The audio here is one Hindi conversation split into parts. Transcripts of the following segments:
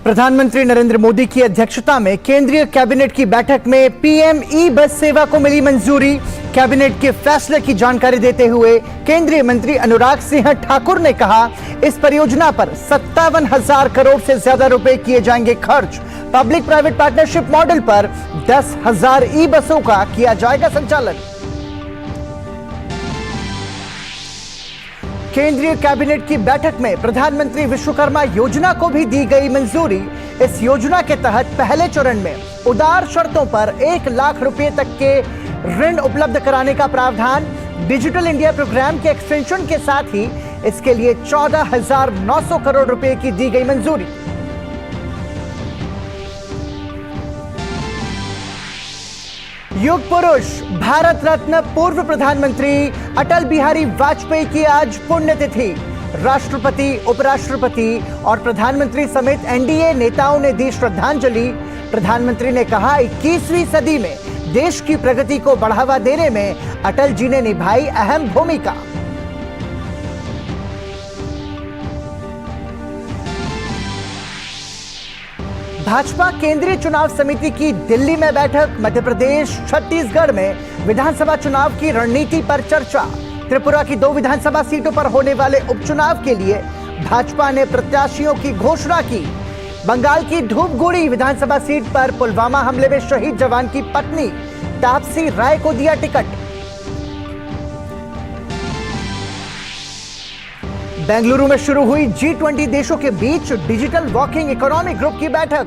प्रधानमंत्री नरेंद्र मोदी की अध्यक्षता में केंद्रीय कैबिनेट की बैठक में पीएम ई बस सेवा को मिली मंजूरी। कैबिनेट के फैसले की जानकारी देते हुए केंद्रीय मंत्री अनुराग सिंह ठाकुर ने कहा, इस परियोजना पर 57,000 करोड़ से ज्यादा रुपए किए जाएंगे खर्च। पब्लिक प्राइवेट पार्टनरशिप मॉडल पर 10,000 ई बसों का किया जाएगा संचालन। केंद्रीय कैबिनेट की बैठक में प्रधानमंत्री विश्वकर्मा योजना को भी दी गई मंजूरी। इस योजना के तहत पहले चरण में उदार शर्तों पर 1 लाख रुपए तक के ऋण उपलब्ध कराने का प्रावधान। डिजिटल इंडिया प्रोग्राम के एक्सटेंशन के साथ ही इसके लिए 14,900 करोड़ रुपए की दी गई मंजूरी। युग पुरुष भारत रत्न पूर्व प्रधानमंत्री अटल बिहारी वाजपेयी की आज पुण्यतिथि। राष्ट्रपति, उपराष्ट्रपति और प्रधानमंत्री समेत एनडीए नेताओं ने दी श्रद्धांजलि। प्रधानमंत्री ने कहा, 21वीं सदी में देश की प्रगति को बढ़ावा देने में अटल जी ने निभाई अहम भूमिका। भाजपा केंद्रीय चुनाव समिति की दिल्ली में बैठक। मध्य प्रदेश, छत्तीसगढ़ में विधानसभा चुनाव की रणनीति पर चर्चा। त्रिपुरा की 2 विधानसभा सीटों पर होने वाले उपचुनाव के लिए भाजपा ने प्रत्याशियों की घोषणा की। बंगाल की धूपगुड़ी विधानसभा सीट पर पुलवामा हमले में शहीद जवान की पत्नी तापसी राय को दिया टिकट। बेंगलुरु में शुरू हुई G20 देशों के बीच डिजिटल वर्किंग इकोनॉमी ग्रुप की बैठक।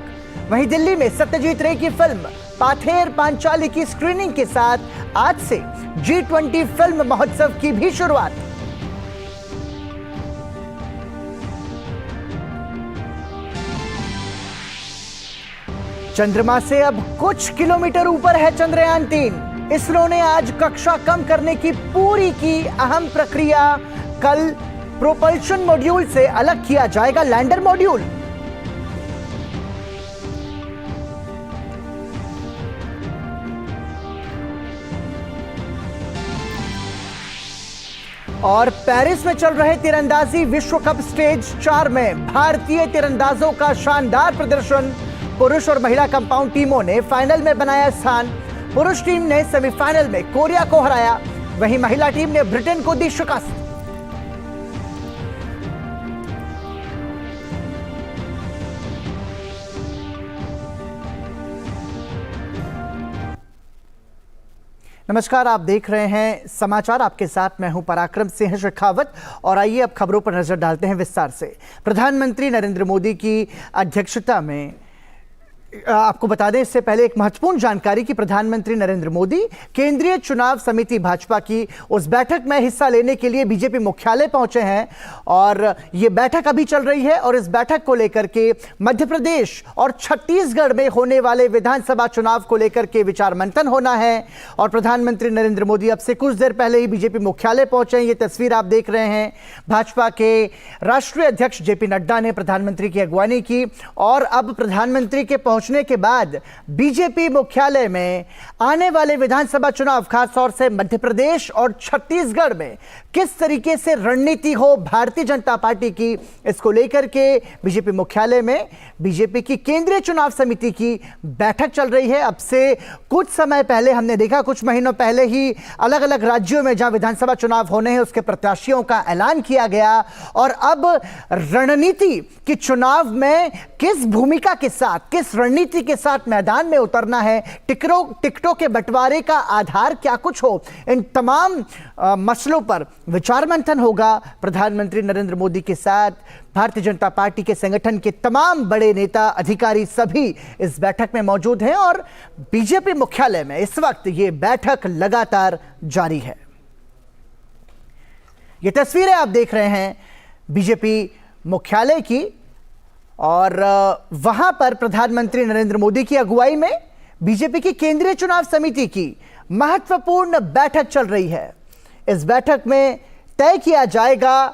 वहीं दिल्ली में सत्यजीत रे की फिल्म पाथेर पांचाली की स्क्रीनिंग के साथ आज से G20 फिल्म महोत्सव की भी शुरुआत। चंद्रमा से अब कुछ किलोमीटर ऊपर है चंद्रयान 3। इसरो ने आज कक्षा कम करने की पूरी की अहम प्रक्रिया। कल प्रोपल्शन मॉड्यूल से अलग किया जाएगा लैंडर मॉड्यूल। और पेरिस में चल रहे तीरंदाजी विश्व कप स्टेज 4 में भारतीय तीरंदाजों का शानदार प्रदर्शन। पुरुष और महिला कंपाउंड टीमों ने फाइनल में बनाया स्थान। पुरुष टीम ने सेमीफाइनल में कोरिया को हराया, वहीं महिला टीम ने ब्रिटेन को दी शिकस्त। नमस्कार, आप देख रहे हैं समाचार। आपके साथ मैं हूं पराक्रम सिंह शेखावत और आइए अब खबरों पर नजर डालते हैं विस्तार से। प्रधानमंत्री नरेंद्र मोदी की अध्यक्षता में आपको बता दें, इससे पहले एक महत्वपूर्ण जानकारी कि प्रधानमंत्री नरेंद्र मोदी केंद्रीय चुनाव समिति भाजपा की उस बैठक में हिस्सा लेने के लिए बीजेपी मुख्यालय पहुंचे हैं और ये बैठक अभी चल रही है। और इस बैठक को लेकर के मध्य प्रदेश और छत्तीसगढ़ में होने वाले विधानसभा चुनाव को लेकर के विचार मंथन होना है। और प्रधानमंत्री नरेंद्र मोदी अब से कुछ देर पहले ही बीजेपी मुख्यालय पहुंचे हैं। ये तस्वीर आप देख रहे हैं। भाजपा के राष्ट्रीय अध्यक्ष जेपी नड्डा ने प्रधानमंत्री की अगवानी की और अब प्रधानमंत्री के पहुंचने के बाद बीजेपी मुख्यालय में आने वाले विधानसभा चुनाव, खासतौर से मध्य प्रदेश और छत्तीसगढ़ में किस तरीके से रणनीति हो भारतीय जनता पार्टी की, इसको लेकर के बीजेपी मुख्यालय में बीजेपी की केंद्रीय चुनाव समिति की बैठक चल रही है। अब से कुछ समय पहले हमने देखा, कुछ महीनों पहले ही अलग अलग राज्यों में जहां विधानसभा चुनाव होने हैं उसके प्रत्याशियों का ऐलान किया गया। और अब रणनीति कि चुनाव में किस भूमिका के साथ, किस रणनीति के साथ मैदान में उतरना है, टिकटों के बंटवारे का आधार क्या कुछ हो, इन तमाम मसलों पर विचार मंथन होगा। प्रधानमंत्री नरेंद्र मोदी के साथ भारतीय जनता पार्टी के संगठन के तमाम बड़े नेता, अधिकारी सभी इस बैठक में मौजूद हैं और बीजेपी मुख्यालय में इस वक्त ये बैठक लगातार जारी है। ये तस्वीरें आप देख रहे हैं बीजेपी मुख्यालय की और वहां पर प्रधानमंत्री नरेंद्र मोदी की अगुवाई में बीजेपी की केंद्रीय चुनाव समिति की महत्वपूर्ण बैठक चल रही है। इस बैठक में तय किया जाएगा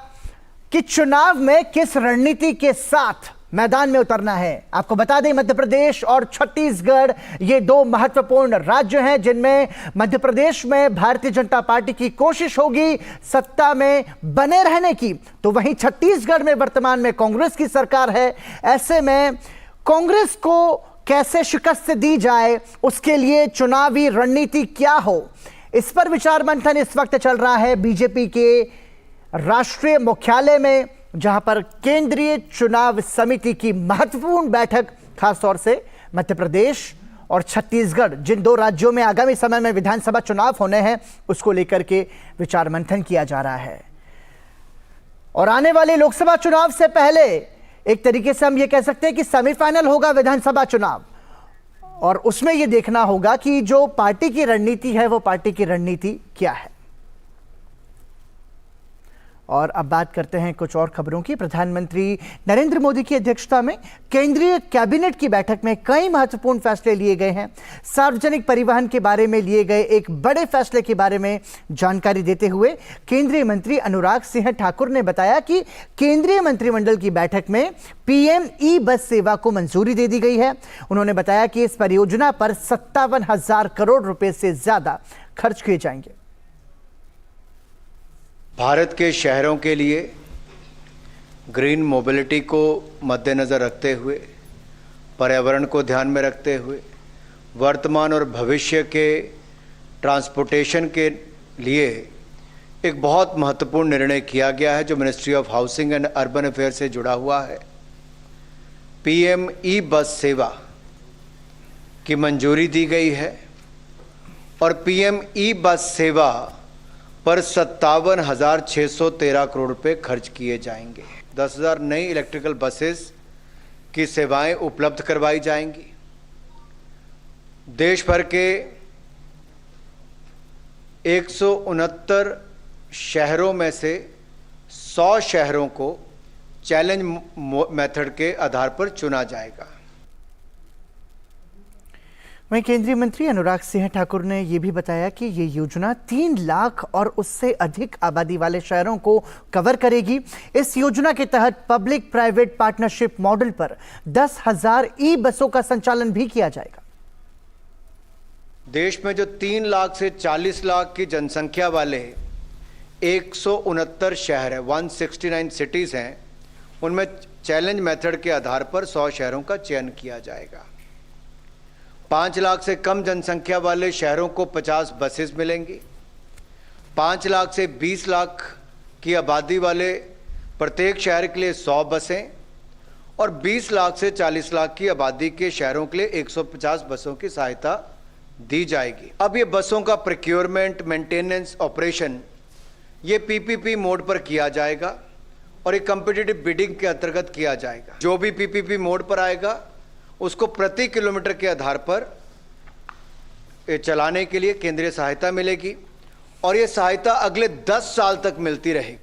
कि चुनाव में किस रणनीति के साथ मैदान में उतरना है। आपको बता दें, मध्य प्रदेश और छत्तीसगढ़ ये 2 महत्वपूर्ण राज्य हैं जिनमें मध्य प्रदेश में भारतीय जनता पार्टी की कोशिश होगी सत्ता में बने रहने की, तो वहीं छत्तीसगढ़ में वर्तमान में कांग्रेस की सरकार है। ऐसे में कांग्रेस को कैसे शिकस्त दी जाए, उसके लिए चुनावी रणनीति क्या हो, इस पर विचार मंथन इस वक्त चल रहा है बीजेपी के राष्ट्रीय मुख्यालय में, जहां पर केंद्रीय चुनाव समिति की महत्वपूर्ण बैठक, खासतौर से मध्य प्रदेश और छत्तीसगढ़, जिन दो राज्यों में आगामी समय में विधानसभा चुनाव होने हैं, उसको लेकर के विचार मंथन किया जा रहा है। और आने वाले लोकसभा चुनाव से पहले एक तरीके से हम ये कह सकते हैं कि सेमीफाइनल होगा विधानसभा चुनाव, और उसमें यह देखना होगा कि जो पार्टी की रणनीति है वो पार्टी की रणनीति क्या है। और अब बात करते हैं कुछ और खबरों की। प्रधानमंत्री नरेंद्र मोदी की अध्यक्षता में केंद्रीय कैबिनेट की बैठक में कई महत्वपूर्ण फैसले लिए गए हैं। सार्वजनिक परिवहन के बारे में लिए गए एक बड़े फैसले के बारे में जानकारी देते हुए केंद्रीय मंत्री अनुराग सिंह ठाकुर ने बताया कि केंद्रीय मंत्रिमंडल की बैठक में पीएम ई बस सेवा को मंजूरी दे दी गई है। उन्होंने बताया कि इस परियोजना पर 57,000 करोड़ रुपए से ज्यादा खर्च किए जाएंगे। भारत के शहरों के लिए ग्रीन मोबिलिटी को मद्देनज़र रखते हुए, पर्यावरण को ध्यान में रखते हुए, वर्तमान और भविष्य के ट्रांसपोर्टेशन के लिए एक बहुत महत्वपूर्ण निर्णय किया गया है, जो ministry of housing and urban affair से जुड़ा हुआ है। पीएम ई बस सेवा की मंजूरी दी गई है और पीएम ई बस सेवा पर 57,613 करोड़ रुपए खर्च किए जाएंगे। 10,000 नई इलेक्ट्रिकल बसेस की सेवाएं उपलब्ध करवाई जाएंगी। देश भर के 169 शहरों में से 100 शहरों को चैलेंज मेथड के आधार पर चुना जाएगा। वहीं केंद्रीय मंत्री अनुराग सिंह ठाकुर ने यह भी बताया कि ये योजना 3 लाख और उससे अधिक आबादी वाले शहरों को कवर करेगी। इस योजना के तहत पब्लिक प्राइवेट पार्टनरशिप मॉडल पर 10,000 ई बसों का संचालन भी किया जाएगा। देश में जो 3 लाख से 40 लाख की जनसंख्या वाले 169 शहर है, 169 सिटीज हैं, उनमें चैलेंज मेथड के आधार पर 100 शहरों का चयन किया जाएगा। 5 लाख से कम जनसंख्या वाले शहरों को 50 बसेस मिलेंगी। 5 लाख से 20 लाख की आबादी वाले प्रत्येक शहर के लिए 100 बसें और 20 लाख से 40 लाख की आबादी के शहरों के लिए 150 बसों की सहायता दी जाएगी। अब ये बसों का प्रोक्योरमेंट, मेंटेनेंस, ऑपरेशन ये पीपीपी मोड पर किया जाएगा और एक कॉम्पिटिटिव बिडिंग के अंतर्गत किया जाएगा। जो भी पीपीपी मोड पर आएगा उसको प्रति किलोमीटर के आधार पर चलाने के लिए केंद्रीय सहायता मिलेगी और ये सहायता अगले 10 साल तक मिलती रहेगी।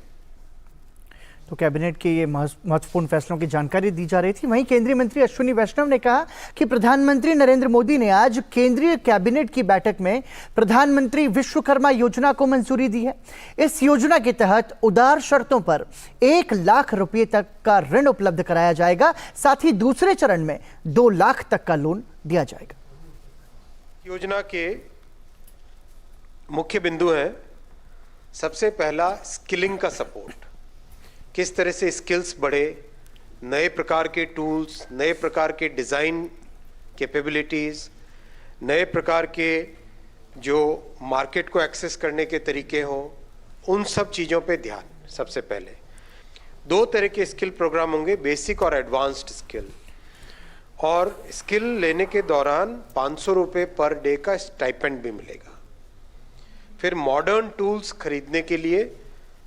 तो कैबिनेट के ये महत्वपूर्ण फैसलों की जानकारी दी जा रही थी। वहीं केंद्रीय मंत्री अश्विनी वैष्णव ने कहा कि प्रधानमंत्री नरेंद्र मोदी ने आज केंद्रीय कैबिनेट की बैठक में प्रधानमंत्री विश्वकर्मा योजना को मंजूरी दी है। इस योजना के तहत उदार शर्तों पर 1 लाख रुपए तक का ऋण उपलब्ध कराया जाएगा। साथ ही दूसरे चरण में 2 लाख तक का लोन दिया जाएगा। योजना के मुख्य बिंदु हैं, सबसे पहला स्किलिंग का सपोर्ट, किस तरह से स्किल्स बढ़े, नए प्रकार के टूल्स, नए प्रकार के डिज़ाइन कैपेबिलिटीज़, नए प्रकार के जो मार्केट को एक्सेस करने के तरीके हों, उन सब चीज़ों पे ध्यान। सबसे पहले 2 तरह के स्किल प्रोग्राम होंगे, बेसिक और एडवांस्ड स्किल। और स्किल लेने के दौरान 500 रुपये पर डे का स्टाइपेंड भी मिलेगा। फिर मॉडर्न टूल्स खरीदने के लिए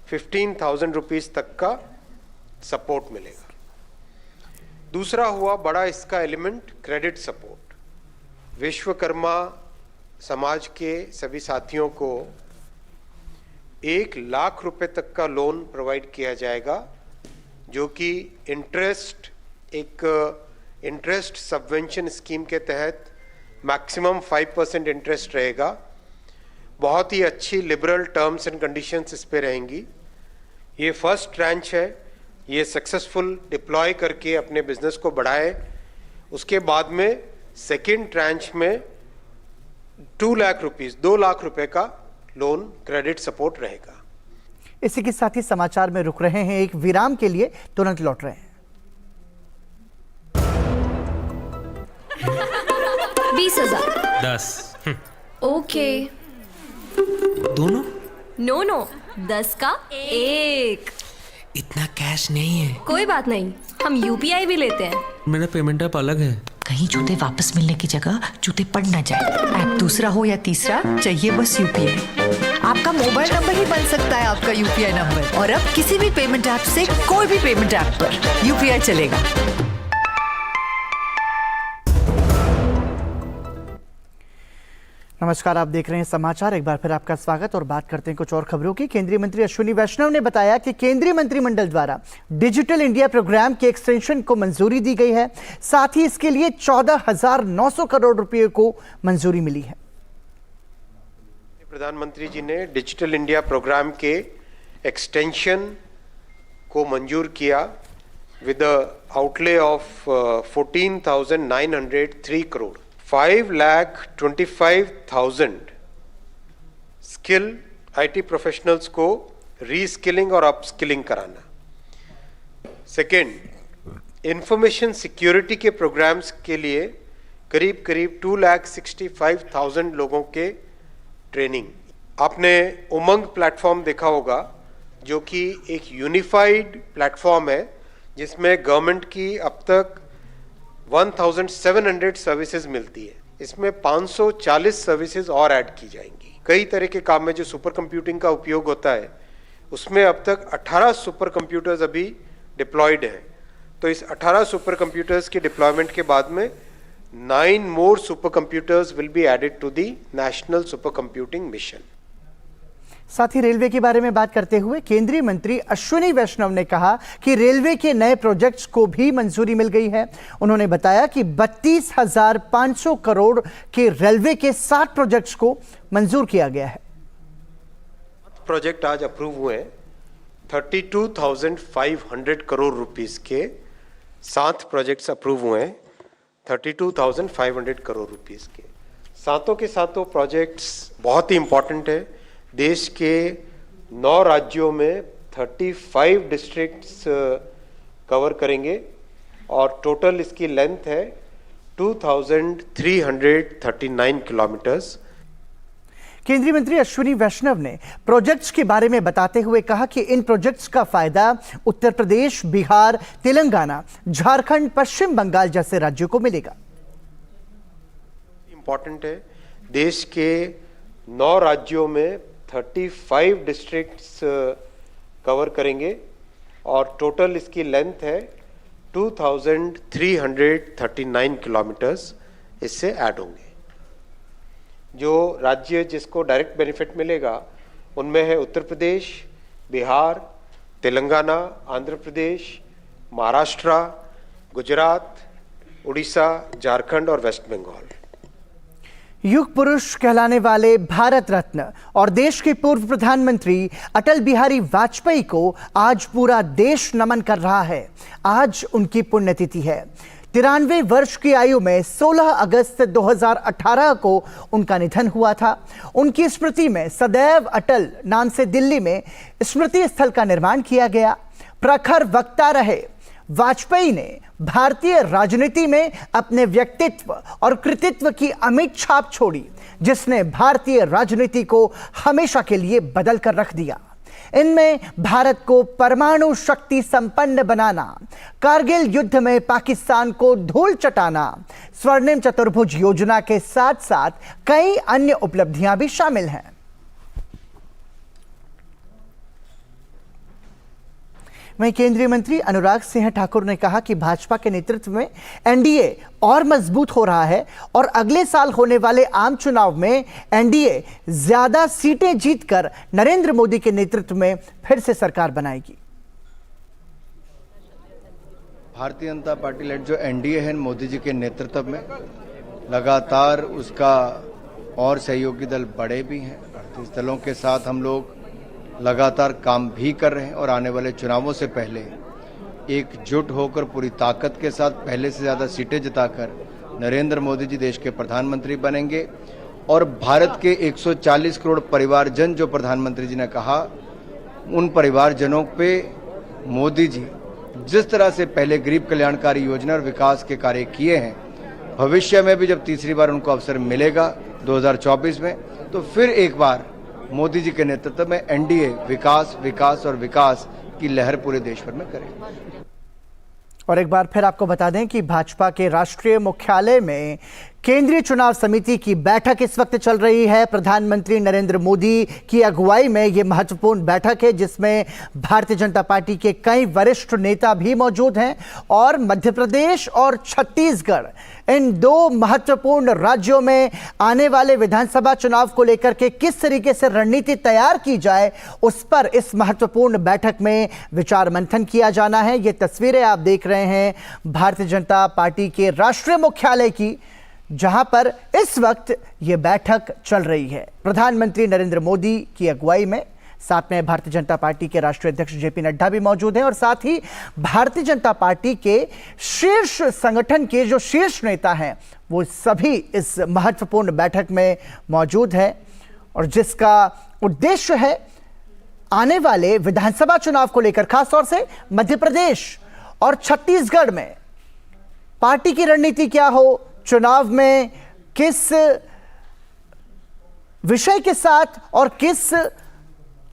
15,000 रुपीज़ तक का सपोर्ट मिलेगा। दूसरा हुआ बड़ा इसका एलिमेंट क्रेडिट सपोर्ट। विश्वकर्मा समाज के सभी साथियों को 1 लाख रुपए तक का लोन प्रोवाइड किया जाएगा, जो कि इंटरेस्ट सबवेंशन स्कीम के तहत मैक्सिमम 5% इंटरेस्ट रहेगा। बहुत ही अच्छी लिबरल टर्म्स एंड कंडीशंस इस पे रहेंगी। ये फर्स्ट ट्रांच है, ये सक्सेसफुल डिप्लॉय करके अपने बिजनेस को बढ़ाए। उसके बाद में सेकेंड ट्रांच में 2 लाख रुपए का लोन क्रेडिट सपोर्ट रहेगा। इसी के साथ ही समाचार में रुक रहे हैं, एक विराम के लिए तुरंत लौट रहे हैं। 20,000। 10। ओके। दोनों? नो, 10 का 1। इतना कैश नहीं है। कोई बात नहीं, हम यूपीआई भी लेते हैं। मेरा पेमेंट ऐप अलग है। कहीं जूते वापस मिलने की जगह जूते पड़ न जाए। ऐप दूसरा हो या तीसरा, चाहिए बस यूपीआई। आपका मोबाइल नंबर ही बन सकता है आपका यूपीआई नंबर। और अब किसी भी पेमेंट ऐप से कोई भी पेमेंट ऐप पर यूपीआई चलेगा। नमस्कार, आप देख रहे हैं समाचार। एक बार फिर आपका स्वागत और बात करते हैं कुछ और खबरों की। केंद्रीय मंत्री अश्विनी वैष्णव ने बताया कि केंद्रीय मंत्रिमंडल द्वारा डिजिटल इंडिया प्रोग्राम के एक्सटेंशन को मंजूरी दी गई है। साथ ही इसके लिए 14,900 करोड़ रुपए को मंजूरी मिली है। प्रधानमंत्री जी ने डिजिटल इंडिया प्रोग्राम के एक्सटेंशन को मंजूर किया with outlay of 14,903 crore. 5,25,000 skill IT professionals को रीस्किलिंग और अपस्किलिंग कराना। सेकेंड, इंफॉर्मेशन सिक्योरिटी के प्रोग्राम्स के लिए करीब 2,65,000 लोगों के ट्रेनिंग। आपने उमंग प्लेटफॉर्म देखा होगा, जो कि एक यूनिफाइड प्लेटफॉर्म है जिसमें गवर्नमेंट की अब तक 1,700 सर्विसेज मिलती है। इसमें 540 सर्विसेज और ऐड की जाएंगी। कई तरह के काम में जो सुपर कंप्यूटिंग का उपयोग होता है, उसमें अब तक 18 सुपर कंप्यूटर्स अभी डिप्लॉयड हैं। तो इस 18 सुपर कंप्यूटर्स के डिप्लॉयमेंट के बाद में 9 more supercomputers will be added to the National Supercomputing Mission. साथ ही रेलवे के बारे में बात करते हुए केंद्रीय मंत्री अश्विनी वैष्णव ने कहा कि रेलवे के नए प्रोजेक्ट्स को भी मंजूरी मिल गई है। उन्होंने बताया कि 32,500 करोड़ के रेलवे के 60 प्रोजेक्ट्स को मंजूर किया गया है। प्रोजेक्ट आज अप्रूव हुए हैं। 32,500 करोड़ रुपीस के 7 प्रोजेक्ट्स अप्रूव हुए हैं। 32,500 करोड़ रुपीस के सातों प्रोजेक्ट्स बहुत ही इंपॉर्टेंट है। देश के 9 राज्यों में 35 डिस्ट्रिक्ट्स कवर करेंगे और टोटल इसकी लेंथ है 2,339 किलोमीटर्स। केंद्रीय मंत्री अश्विनी वैष्णव ने प्रोजेक्ट्स के बारे में बताते हुए कहा कि इन प्रोजेक्ट्स का फायदा उत्तर प्रदेश, बिहार, तेलंगाना, झारखंड, पश्चिम बंगाल जैसे राज्यों को मिलेगा। इंपॉर्टेंट है, देश के 9 राज्यों में 35 डिस्ट्रिक्ट्स कवर करेंगे और टोटल इसकी लेंथ है 2,339 किलोमीटर्स इससे ऐड होंगे। जो राज्य जिसको डायरेक्ट बेनिफिट मिलेगा उनमें है उत्तर प्रदेश, बिहार, तेलंगाना, आंध्र प्रदेश, महाराष्ट्र, गुजरात, उड़ीसा, झारखंड और वेस्ट बंगाल। युग पुरुष कहलाने वाले भारत रत्न और देश के पूर्व प्रधानमंत्री अटल बिहारी वाजपेयी को आज पूरा देश नमन कर रहा है। आज उनकी पुण्यतिथि है। 93 वर्ष की आयु में 16 अगस्त 2018 को उनका निधन हुआ था। उनकी स्मृति में सदैव अटल नाम से दिल्ली में स्मृति स्थल का निर्माण किया गया। प्रखर वक्ता रहे वाजपेयी ने भारतीय राजनीति में अपने व्यक्तित्व और कृतित्व की अमिट छाप छोड़ी, जिसने भारतीय राजनीति को हमेशा के लिए बदल कर रख दिया। इनमें भारत को परमाणु शक्ति संपन्न बनाना, कारगिल युद्ध में पाकिस्तान को धूल चटाना, स्वर्णिम चतुर्भुज योजना के साथ साथ कई अन्य उपलब्धियां भी शामिल हैं। वहीं केंद्रीय मंत्री अनुराग सिंह ठाकुर ने कहा कि भाजपा के नेतृत्व में एनडीए और मजबूत हो रहा है और अगले साल होने वाले आम चुनाव में एनडीए ज्यादा सीटें जीतकर नरेंद्र मोदी के नेतृत्व में फिर से सरकार बनाएगी। भारतीय जनता पार्टी लेड जो एनडीए है मोदी जी के नेतृत्व में लगातार उसका और सहयोगी दल बड़े भी हैं। भारतीय दलों के साथ हम लोग लगातार काम भी कर रहे हैं और आने वाले चुनावों से पहले एकजुट होकर पूरी ताकत के साथ पहले से ज़्यादा सीटें जिताकर नरेंद्र मोदी जी देश के प्रधानमंत्री बनेंगे। और भारत के 140 करोड़ परिवारजन जो प्रधानमंत्री जी ने कहा, उन परिवारजनों पे मोदी जी जिस तरह से पहले गरीब कल्याणकारी योजना और विकास के कार्य किए हैं, भविष्य में भी जब तीसरी बार उनको अवसर मिलेगा 2024 में, तो फिर एक बार मोदी जी के नेतृत्व में एनडीए विकास विकास और विकास की लहर पूरे देश भर में करेगा। और एक बार फिर आपको बता दें कि भाजपा के राष्ट्रीय मुख्यालय में केंद्रीय चुनाव समिति की बैठक इस वक्त चल रही है। प्रधानमंत्री नरेंद्र मोदी की अगुवाई में ये महत्वपूर्ण बैठक है, जिसमें भारतीय जनता पार्टी के कई वरिष्ठ नेता भी मौजूद हैं और मध्य प्रदेश और छत्तीसगढ़, इन दो महत्वपूर्ण राज्यों में आने वाले विधानसभा चुनाव को लेकर के किस तरीके से रणनीति तैयार की जाए, उस पर इस महत्वपूर्ण बैठक में विचार मंथन किया जाना है। ये तस्वीरें आप देख रहे हैं भारतीय जनता पार्टी के राष्ट्रीय मुख्यालय की, जहां पर इस वक्त यह बैठक चल रही है। प्रधानमंत्री नरेंद्र मोदी की अगुवाई में, साथ में भारतीय जनता पार्टी के राष्ट्रीय अध्यक्ष जेपी नड्डा भी मौजूद हैं और साथ ही भारतीय जनता पार्टी के शीर्ष संगठन के जो शीर्ष नेता हैं वो सभी इस महत्वपूर्ण बैठक में मौजूद हैं, और जिसका उद्देश्य है आने वाले विधानसभा चुनाव को लेकर, खासतौर से मध्य प्रदेश और छत्तीसगढ़ में पार्टी की रणनीति क्या हो, चुनाव में किस विषय के साथ और किस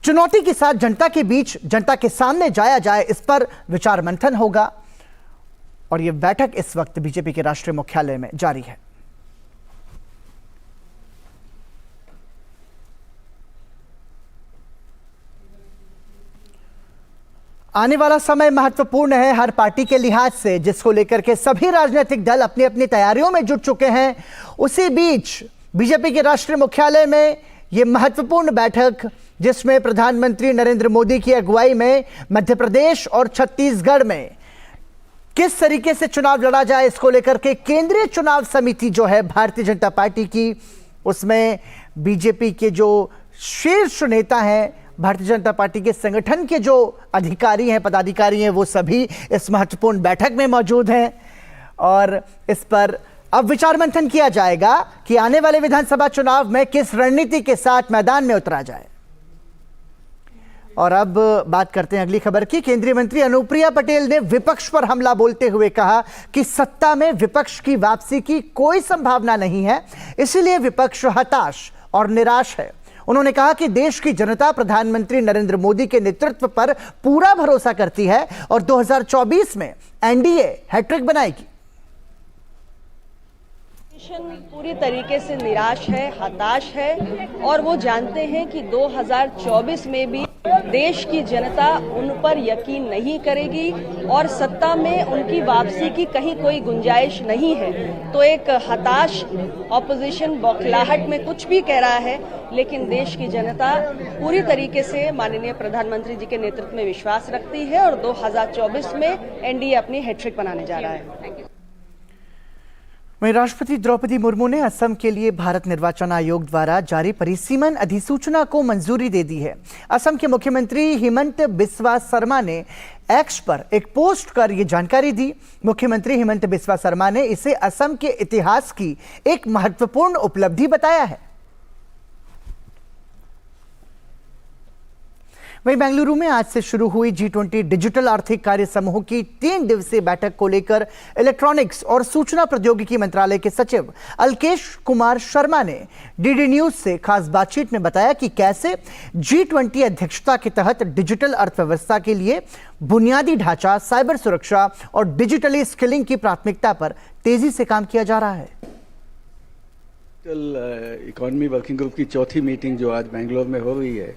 चुनौती के साथ जनता के बीच, जनता के सामने जाया जाए, इस पर विचार मंथन होगा। और यह बैठक इस वक्त बीजेपी के राष्ट्रीय मुख्यालय में जारी है। आने वाला समय महत्वपूर्ण है हर पार्टी के लिहाज से, जिसको लेकर के सभी राजनीतिक दल अपनी अपनी तैयारियों में जुट चुके हैं। उसी बीच बीजेपी के राष्ट्रीय मुख्यालय में यह महत्वपूर्ण बैठक, जिसमें प्रधानमंत्री नरेंद्र मोदी की अगुवाई में मध्य प्रदेश और छत्तीसगढ़ में किस तरीके से चुनाव लड़ा जाए, इसको लेकर के केंद्रीय चुनाव समिति जो है भारतीय जनता पार्टी की, उसमें बीजेपी के जो शीर्ष नेता हैं, भारतीय जनता पार्टी के संगठन के जो अधिकारी हैं, पदाधिकारी हैं, वो सभी इस महत्वपूर्ण बैठक में मौजूद हैं। और इस पर अब विचार मंथन किया जाएगा कि आने वाले विधानसभा चुनाव में किस रणनीति के साथ मैदान में उतरा जाए। और अब बात करते हैं अगली खबर की। केंद्रीय मंत्री अनुप्रिया पटेल ने विपक्ष पर हमला बोलते हुए कहा कि सत्ता में विपक्ष की वापसी की कोई संभावना नहीं है, इसीलिए विपक्ष हताश और निराश है। उन्होंने कहा कि देश की जनता प्रधानमंत्री नरेंद्र मोदी के नेतृत्व पर पूरा भरोसा करती है और 2024 में एनडीए हैट्रिक बनाएगी। पूरी तरीके से निराश है, हताश है और वो जानते हैं कि 2024 में भी देश की जनता उन पर यकीन नहीं करेगी और सत्ता में उनकी वापसी की कहीं कोई गुंजाइश नहीं है। तो एक हताश ऑपोजिशन बौखलाहट में कुछ भी कह रहा है, लेकिन देश की जनता पूरी तरीके से माननीय प्रधानमंत्री जी के नेतृत्व में विश्वास रखती है और 2024 में एनडीए अपनी हैट्रिक बनाने जा रहा है। वहीं राष्ट्रपति द्रौपदी मुर्मू ने असम के लिए भारत निर्वाचन आयोग द्वारा जारी परिसीमन अधिसूचना को मंजूरी दे दी है। असम के मुख्यमंत्री हिमंत बिस्वा शर्मा ने एक्स पर एक पोस्ट कर यह जानकारी दी। मुख्यमंत्री हिमंत बिस्वा शर्मा ने इसे असम के इतिहास की एक महत्वपूर्ण उपलब्धि बताया है। वहीं बेंगलुरु में आज से शुरू हुई G20 डिजिटल आर्थिक कार्य समूह की 3 दिवसीय बैठक को लेकर इलेक्ट्रॉनिक्स और सूचना प्रौद्योगिकी मंत्रालय के सचिव अलकेश कुमार शर्मा ने डीडी न्यूज से खास बातचीत में बताया कि कैसे G20 अध्यक्षता के तहत डिजिटल अर्थव्यवस्था के लिए बुनियादी ढांचा, साइबर सुरक्षा और डिजिटली स्किलिंग की प्राथमिकता पर तेजी से काम किया जा रहा है। डिजिटल इकोनॉमी वर्किंग ग्रुप की चौथी मीटिंग जो आज बेंगलोर में हो रही है,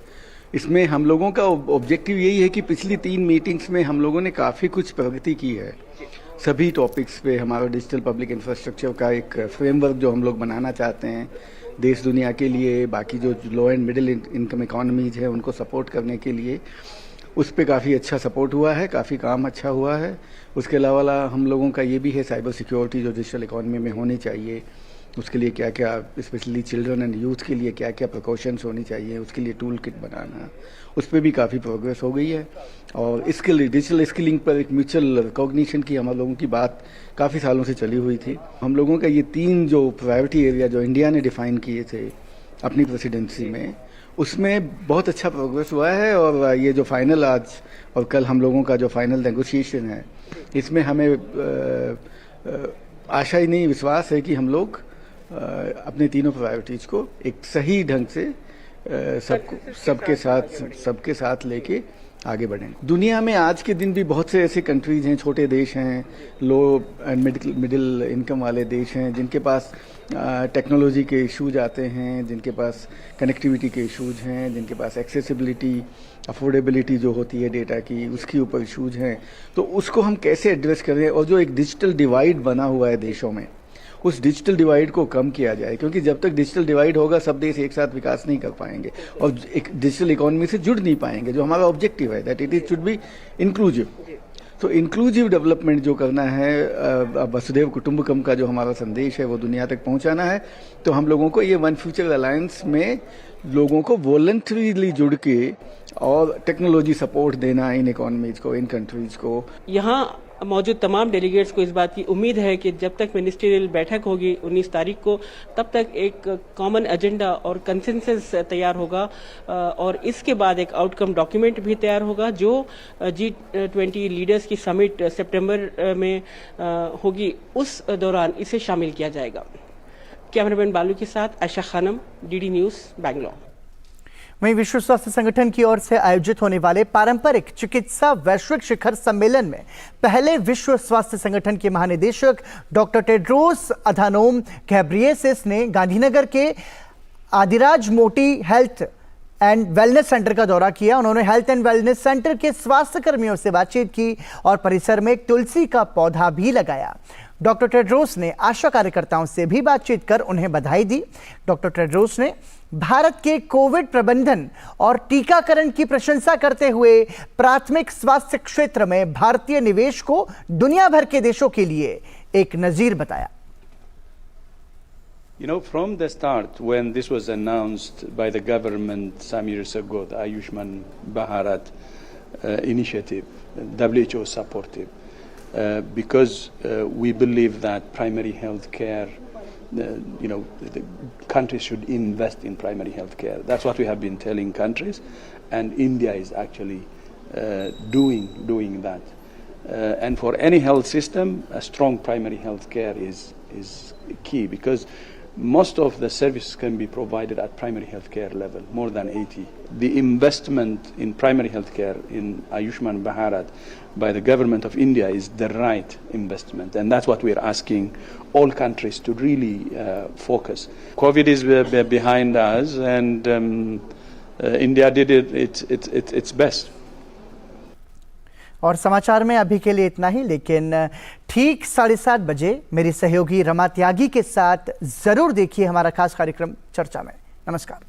इसमें हम लोगों का ऑब्जेक्टिव यही है कि पिछली 3 मीटिंग्स में हम लोगों ने काफ़ी कुछ प्रगति की है। सभी टॉपिक्स पे हमारा डिजिटल पब्लिक इंफ्रास्ट्रक्चर का एक फ्रेमवर्क जो हम लोग बनाना चाहते हैं देश दुनिया के लिए, बाकी जो लो एंड मिडिल इनकम इकोनॉमीज है उनको सपोर्ट करने के लिए, उस पर काफ़ी अच्छा सपोर्ट हुआ है, काफ़ी काम अच्छा हुआ है। उसके अलावा हम लोगों का ये भी है साइबर सिक्योरिटी जो डिजिटल इकोनॉमी में होनी चाहिए, उसके लिए क्या क्या स्पेशली चिल्ड्रन एंड यूथ के लिए क्या क्या प्रिकॉशंस होनी चाहिए, उसके लिए टूल किट बनाना, उस पर भी काफ़ी प्रोग्रेस हो गई है। और डिजिटल स्किलिंग पर एक म्यूचुअल रिकॉग्निशन की हम लोगों की बात काफ़ी सालों से चली हुई थी। हम लोगों का ये 3 जो प्रायोरिटी एरिया जो इंडिया ने डिफाइन किए थे अपनी प्रेसिडेंसी में, उसमें बहुत अच्छा प्रोग्रेस हुआ है। और ये जो फाइनल आज और कल हम लोगों का जो फाइनल नेगोशिएशन है, इसमें हमें आशा ही नहीं विश्वास है कि हम लोग अपने तीनों प्रायोरिटीज को एक सही ढंग से सबके साथ लेके आगे बढ़ें। दुनिया में आज के दिन भी बहुत से ऐसे कंट्रीज हैं, छोटे देश हैं, लो एंड मिडिल इनकम वाले देश हैं, जिनके पास टेक्नोलॉजी के इश्यूज आते हैं, जिनके पास कनेक्टिविटी के इश्यूज हैं, जिनके पास एक्सेसिबिलिटी, अफोर्डेबिलिटी जो होती है डेटा की, उसके ऊपर इश्यूज हैं। तो उसको हम कैसे एड्रेस करें, और जो एक डिजिटल डिवाइड बना हुआ है देशों में, उस डिजिटल डिवाइड को कम किया जाए, क्योंकि जब तक डिजिटल डिवाइड होगा सब देश एक साथ विकास नहीं कर पाएंगे और एक डिजिटल इकोनॉमी से जुड़ नहीं पाएंगे, जो हमारा ऑब्जेक्टिव है, that it should be inclusive. तो इंक्लूसिव डेवलपमेंट जो करना है, वसुधैव कुटुंबकम का जो हमारा संदेश है वो दुनिया तक पहुंचाना है। तो हम लोगों को ये वन फ्यूचर अलायंस में लोगों को वॉलंटरीली जुड़ के और टेक्नोलॉजी सपोर्ट देना इन इकोनॉमीज को, इन कंट्रीज को। यहाँ मौजूद तमाम डेलीगेट्स को इस बात की उम्मीद है कि जब तक मिनिस्ट्रियल बैठक होगी 19 तारीख को, तब तक एक कॉमन एजेंडा और कंसेंसस तैयार होगा और इसके बाद एक आउटकम डॉक्यूमेंट भी तैयार होगा जो G20 लीडर्स की समिट सितंबर में होगी, उस दौरान इसे शामिल किया जाएगा। कैमरामैन बालू के साथ आयशा खानम, DD न्यूज़, बैंगलोर। वहीं विश्व स्वास्थ्य संगठन की ओर से आयोजित होने वाले पारंपरिक चिकित्सा वैश्विक शिखर सम्मेलन में पहले विश्व स्वास्थ्य संगठन के महानिदेशक डॉक्टर टेड्रोस अधानोम घेब्रेयेसस ने गांधीनगर के आदिराज मोटी हेल्थ एंड वेलनेस सेंटर का दौरा किया। उन्होंने हेल्थ एंड वेलनेस सेंटर के स्वास्थ्य कर्मियों से बातचीत की और परिसर में एक तुलसी का पौधा भी लगाया। डॉक्टर टेड्रोस ने आशा कार्यकर्ताओं से भी बातचीत कर उन्हें बधाई दी। डॉक्टर टेड्रोस ने भारत के कोविड प्रबंधन और टीकाकरण की प्रशंसा करते हुए प्राथमिक स्वास्थ्य क्षेत्र में भारतीय निवेश को दुनिया भर के देशों के लिए एक नजीर बताया। You know, from the start, when this was announced by the government some years ago, the Ayushman Bharat initiative, WHO supportive, because we believe that primary health care, the countries should invest in primary health care. That's what we have been telling countries, and India is actually doing that. And for any health system, a strong primary health care is key, because most of the services can be provided at primary health care level, more than 80. The investment in primary health care in Ayushman Bharat by the government of India is the right investment, and that's what we're asking all countries to really focus. COVID is behind us, and India did its best. और समाचार में अभी के लिए इतना ही, लेकिन ठीक 7:30 बजे मेरी सहयोगी रमा त्यागी के साथ जरूर देखिए हमारा खास कार्यक्रम चर्चा में। नमस्कार।